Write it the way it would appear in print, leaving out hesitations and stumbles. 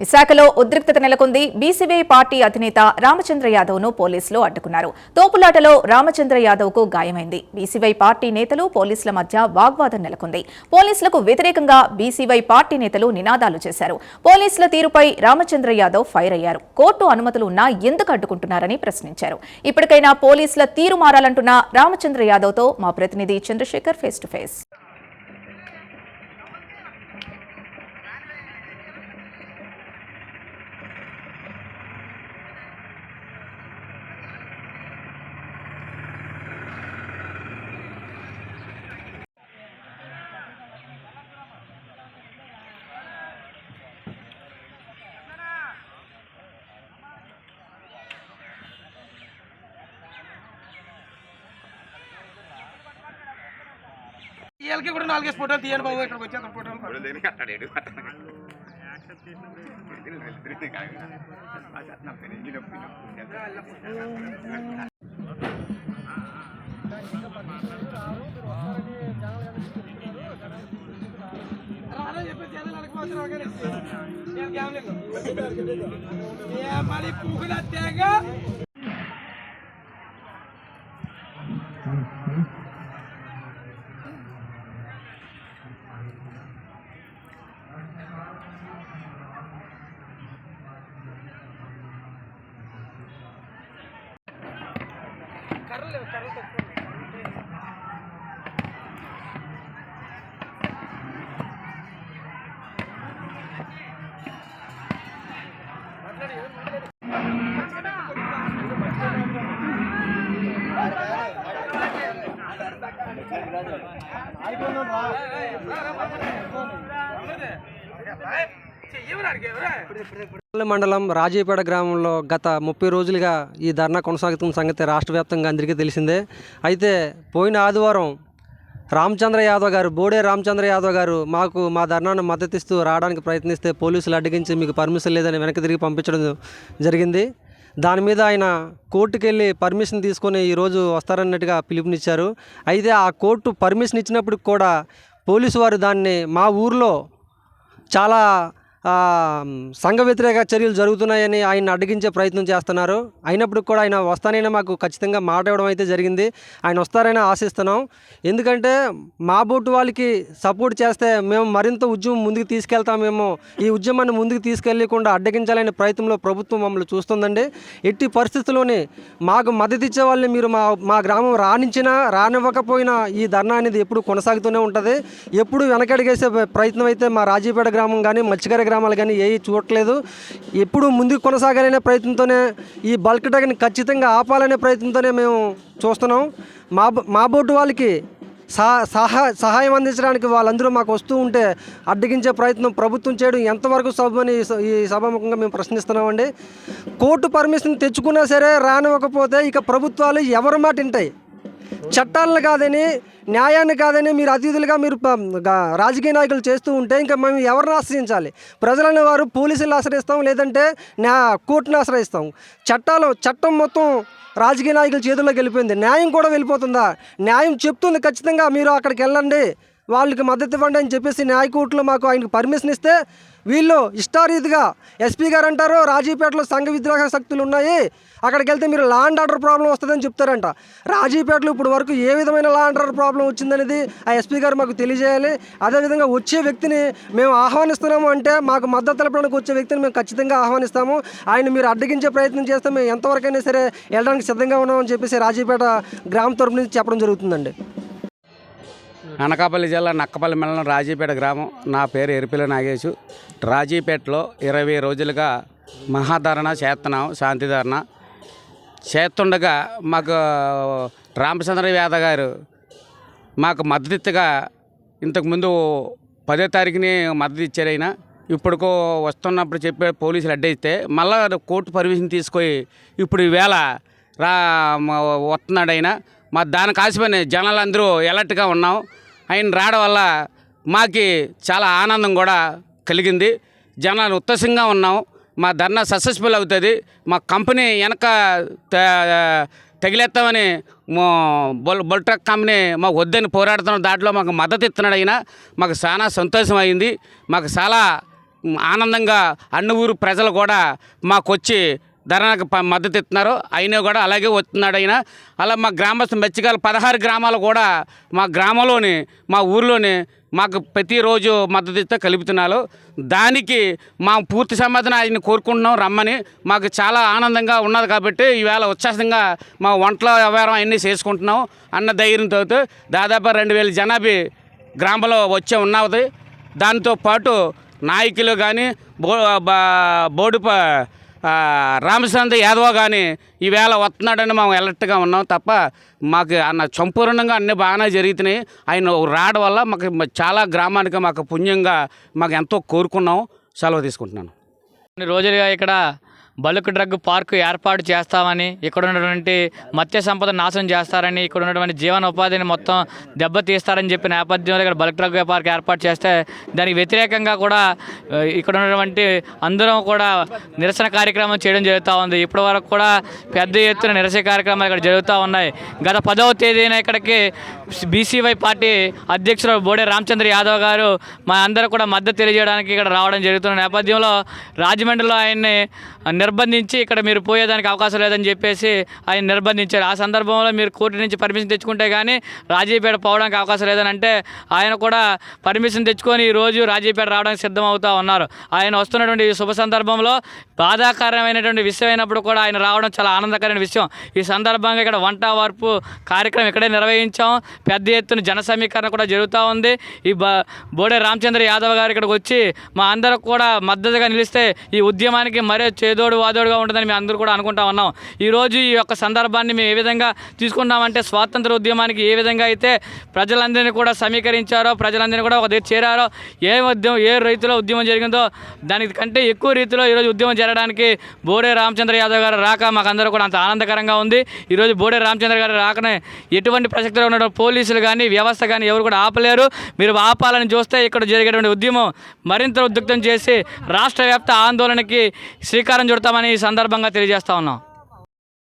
విశాఖలో ఉద్రిక్తత నెలకొంది. బీసీవై పార్టీ అధినేత రామచంద్ర యాదవ్ను పోలీసులు అడ్డుకున్నారు. తోపులాటలో రామచంద్ర యాదవ్కు గాయమైంది. బీసీవై పార్టీ నేతలు పోలీసుల మధ్య వాగ్వాదం నెలకొంది. పోలీసులకు వ్యతిరేకంగా బీసీవై పార్టీ నేతలు నినాదాలు చేశారు. పోలీసుల తీరుపై రామచంద్ర యాదవ్ ఫైర్ అయ్యారు. కోర్టు అనుమతులు ఉన్నా ఎందుకు అడ్డుకుంటున్నారని ప్రశ్నించారు. ఇప్పటికైనా పోలీసుల తీరు మారాలంటున్న రామచంద్ర యాదవ్తో మా ప్రతినిధి చంద్రశేఖర్ ఫేస్ టు ఫేస్. వీళ్ళకి కూడా 4 ఫోటోలు తీయండి బాబు. ఇక్కడికి వచ్చేద్దాం ఫోటోలు మరి పూకుల తేగ మండలం రాజీపేట గ్రామంలో గత 30 రోజులుగా ఈ ధర్నా కొనసాగుతున్న సంగతి రాష్ట్ర వ్యాప్తంగా అందరికీ తెలిసిందే. అయితే పోయిన ఆదివారం రామచంద్ర యాదవ్ గారు, బోడే రామచంద్ర యాదవ్ గారు మా ధర్నాను మద్దతిస్తూ రావడానికి ప్రయత్నిస్తే పోలీసులు అడ్డగించి మీకు పర్మిషన్ లేదని వెనక్కి తిరిగి పంపించడం జరిగింది. దాని మీద ఆయన కోర్టుకు వెళ్ళి పర్మిషన్ తీసుకొని ఈరోజు వస్తారన్నట్టుగా పిలుపునిచ్చారు. అయితే ఆ కోర్టు పర్మిషన్ ఇచ్చినప్పటికి కూడా పోలీసు వారు దాన్ని మా ఊర్లో చాలా సంఘ వ్యతిరేక చర్యలు జరుగుతున్నాయని ఆయన అడ్డగించే ప్రయత్నం చేస్తున్నారు. అయినప్పటికి కూడా ఆయన వస్తానైనా మాకు ఖచ్చితంగా మాట ఇవ్వడం అయితే జరిగింది. ఆయన వస్తారని ఆశిస్తున్నాం. ఎందుకంటే మా బోటు వాళ్ళకి సపోర్ట్ చేస్తే మేము మరింత ఉద్యమం ముందుకు తీసుకెళ్తామేమో. ఈ ఉద్యమాన్ని ముందుకు తీసుకెళ్ళకుండా అడ్డగించాలనే ప్రయత్నంలో ప్రభుత్వం మమ్మల్ని చూస్తుందండి. ఎట్టి పరిస్థితుల్లోనే మాకు మద్దతు ఇచ్చే వాళ్ళని మీరు మా గ్రామం రానివ్వకపోయినా ఈ ధర్నా అనేది ఎప్పుడు కొనసాగుతూనే ఉంటుంది. ఎప్పుడు వెనకడిగేసే ప్రయత్నం అయితే మా రాజీపేట గ్రామం కానీ మత్స్యకార గ్రామాలు కానీ ఏవి చూడట్లేదు. ఎప్పుడు ముందుకు కొనసాగాలనే ప్రయత్నంతోనే, ఈ బల్క్ డ్రగ్ని ఖచ్చితంగా ఆపాలనే ప్రయత్నంతోనే మేము చూస్తున్నాం. మా బోటు వాళ్ళకి సహాయం అందించడానికి వాళ్ళందరూ మాకు వస్తూ ఉంటే అడ్డగించే ప్రయత్నం ప్రభుత్వం చేయడం ఎంతవరకు సభని ఈ సభాముఖంగా మేము ప్రశ్నిస్తున్నామండి. కోర్టు పర్మిషన్ తెచ్చుకున్నా సరే రానివ్వకపోతే ఇక ప్రభుత్వాలు ఎవరి మాట వింటాయి? చట్టాలను కాదని, న్యాయాన్ని కాదని మీరు అతిథులుగా మీరు రాజకీయ నాయకులు చేస్తూ ఉంటే ఇంకా మేము ఎవరిని ఆశ్రయించాలి? ప్రజలనే వారు పోలీసులను ఆశ్రయిస్తాం, లేదంటే కోర్టును ఆశ్రయిస్తాం. చట్టం మొత్తం రాజకీయ నాయకుల చేతుల్లోకి వెళ్ళిపోయింది. న్యాయం కూడా వెళ్ళిపోతుందా? న్యాయం చెప్తుంది ఖచ్చితంగా మీరు అక్కడికి వెళ్ళండి, వాళ్ళకి మద్దతు ఇవ్వండి అని చెప్పేసి న్యాయకోర్టులో మాకు ఆయనకు పర్మిషన్ ఇస్తే వీళ్ళు ఇష్టారీతిగా ఎస్పీ గారు అంటారు రాజీపేటలో సంఘ విద్రోహ శక్తులు ఉన్నాయి, అక్కడికి వెళ్తే మీరు లా అండ్ ఆర్డర్ ప్రాబ్లం వస్తుందని చెప్తారంట. రాజీపేటలో ఇప్పుడు వరకు ఏ విధమైన లా అండ్ ఆర్డర్ ప్రాబ్లం వచ్చిందనేది ఆ ఎస్పీ గారు మాకు తెలియజేయాలి. అదేవిధంగా వచ్చే వ్యక్తిని మేము ఆహ్వానిస్తున్నాము అంటే మాకు మద్దతు తెలపడానికి వచ్చే వ్యక్తిని మేము ఖచ్చితంగా ఆహ్వానిస్తాము. ఆయన మీరు అడ్డగించే ప్రయత్నం చేస్తే మేము ఎంతవరకైనా సరే వెళ్ళడానికి సిద్ధంగా ఉన్నామని చెప్పేసి రాజీపేట గ్రామం తరపు నుంచి చెప్పడం జరుగుతుందండి. అనకాపల్లి జిల్లా నక్కపల్లి మండలం రాజీపేట గ్రామం. నా పేరు ఎరిపిల నాగేశు. రాజీపేటలో 20 రోజులుగా మహాధరణ చేస్తున్నాం, శాంతి ధరణ చేస్తుండగా మాకు రామచంద్ర యాదవ్ గారు మాకు మద్దతుగా ఇంతకుముందు 10వ తారీఖుని మద్దతు ఇచ్చారు. అయినా ఇప్పుడుకో వస్తున్నప్పుడు చెప్పే పోలీసులు అడ్డయిస్తే మళ్ళా కోర్టు పర్మిషన్ తీసుకొని ఇప్పుడు ఈవేళ వస్తున్నాడు ఆయన. మా దానికి ఆశపడిన జనాలందరూ ఎలర్ట్గా ఉన్నాం. ఆయన రావడం వల్ల మాకు చాలా ఆనందం కూడా కలిగింది. జనాలు ఉత్సాహంగా ఉన్నాం. మా ధర్నా సక్సెస్ఫుల్ అవుతుంది. మా కంపెనీ వెనక తగిలేస్తామని బుల్ ట్రక్ కంపెనీ మాకు వద్దని పోరాడుతున్నాం. దాంట్లో మాకు మద్దతు ఇస్తున్నాడు. అయినా మాకు చాలా సంతోషం అయింది. మాకు చాలా ఆనందంగా అన్ని ఊరు ప్రజలు కూడా మాకొచ్చి ధర్నాకు మద్దతు ఇస్తున్నారు. అయినా కూడా అలాగే వస్తున్నాడు ఆయన. అలా మా గ్రామస్తు మత్స్యకారులు 16 గ్రామాలు కూడా మా గ్రామంలోని మా ఊర్లోని మాకు ప్రతిరోజు మద్దతు ఇస్తే కలుపుతున్నారు. దానికి మా పూర్తి సమాధానం ఆయన కోరుకుంటున్నాం రమ్మని. మాకు చాలా ఆనందంగా ఉన్నది కాబట్టి ఈవేళ ఉత్సాహంగా మా వంటల వ్యవహారం అన్నీ చేసుకుంటున్నాం అన్న ధైర్యంతో. దాదాపు 2000 జనాభా గ్రామంలో వచ్చే ఉన్నది. దాంతో పాటు నాయకులు కానీ బోడుప రామచంద్ర యాదవ్ కానీ ఈవేళ వస్తున్నాడని మేము అలర్ట్గా ఉన్నాం తప్ప మాకు సంపూర్ణంగా అన్నీ బాగానే జరుగుతున్నాయి. ఆయన రావడం వల్ల మాకు చాలా గ్రామానికి మాకు పుణ్యంగా మాకు ఎంతో కోరుకున్నాం. సెలవు తీసుకుంటున్నాను. కొన్ని రోజులుగా ఇక్కడ బల్క్ డ్రగ్ పార్కు ఏర్పాటు చేస్తామని, ఇక్కడ ఉన్నటువంటి మత్స్య సంపద నాశనం చేస్తారని, ఇక్కడ ఉన్నటువంటి జీవన ఉపాధిని మొత్తం దెబ్బతీస్తారని చెప్పిన నేపథ్యంలో ఇక్కడ బల్క్ డ్రగ్ పార్క్ ఏర్పాటు చేస్తే దానికి వ్యతిరేకంగా కూడా ఇక్కడ ఉన్నటువంటి అందరం కూడా నిరసన కార్యక్రమం చేయడం జరుగుతూ ఉంది. ఇప్పటి వరకు కూడా పెద్ద ఎత్తున నిరసన కార్యక్రమాలు ఇక్కడ జరుగుతూ ఉన్నాయి. గత 10వ తేదీన ఇక్కడికి బీసీవై పార్టీ అధ్యక్షుడు బోడే రామచంద్ర యాదవ్ గారు మా అందరూ కూడా మద్దతు తెలియజేయడానికి ఇక్కడ రావడం జరుగుతున్న నేపథ్యంలో రాజమండ్రిలో ఆయన్ని నిర్బంధించి ఇక్కడ మీరు పోయేదానికి అవకాశం లేదని చెప్పేసి ఆయన నిర్బంధించారు. ఆ సందర్భంలో మీరు కోర్టు నుంచి పర్మిషన్ తెచ్చుకుంటే కానీ రాజీపేట పోవడానికి అవకాశం లేదని అంటే ఆయన కూడా పర్మిషన్ తెచ్చుకొని ఈరోజు రాజీపేట రావడానికి సిద్ధం అవుతూ ఉన్నారు. ఆయన వస్తున్నటువంటి శుభ సందర్భంలో బాధాకరమైనటువంటి విషయం అయినప్పుడు కూడా ఆయన రావడం చాలా ఆనందకరమైన విషయం. ఈ సందర్భంగా ఇక్కడ వంట వార్పు కార్యక్రమం ఇక్కడే నిర్వహించాం. పెద్ద ఎత్తున జన సమీకరణ కూడా జరుగుతూ ఉంది. ఈ బోడే రామచంద్ర యాదవ్ గారు ఇక్కడికి వచ్చి మా అందరూ కూడా మద్దతుగా నిలిస్తే ఈ ఉద్యమానికి మరే చేదోడు వాదోడుగా ఉంటుందని మేము అందరూ కూడా అనుకుంటా ఉన్నాం. ఈరోజు ఈ యొక్క సందర్భాన్ని మేము ఏ విధంగా తీసుకున్నామంటే స్వాతంత్ర ఉద్యమానికి ఏ విధంగా అయితే ప్రజలందరినీ కూడా సమీకరించారో, ప్రజలందరినీ కూడా ఒక దగ్గర చేరారో, ఏ రీతిలో ఉద్యమం జరిగిందో దానికి కంటే ఎక్కువ రీతిలో ఈరోజు ఉద్యమం జరగడానికి బోడే రామచంద్ర యాదవ్ గారు రాక మాకు అందరూ కూడా అంత ఆనందకరంగా ఉంది. ఈరోజు బోడే రామచంద్ర గారు రాకనే ఎటువంటి ప్రసక్తిలో ఉన్న పోలీసులు కానీ వ్యవస్థ కానీ ఎవరు కూడా ఆపలేరు. మీరు ఆపాలని చూస్తే ఇక్కడ జరిగేటువంటి ఉద్యమం మరింత ఉద్రిక్తం చేసి రాష్ట్ర వ్యాప్త ఆందోళనకి శ్రీకారం చుడతామని ఈ సందర్భంగా తెలియజేస్తా ఉన్నాం.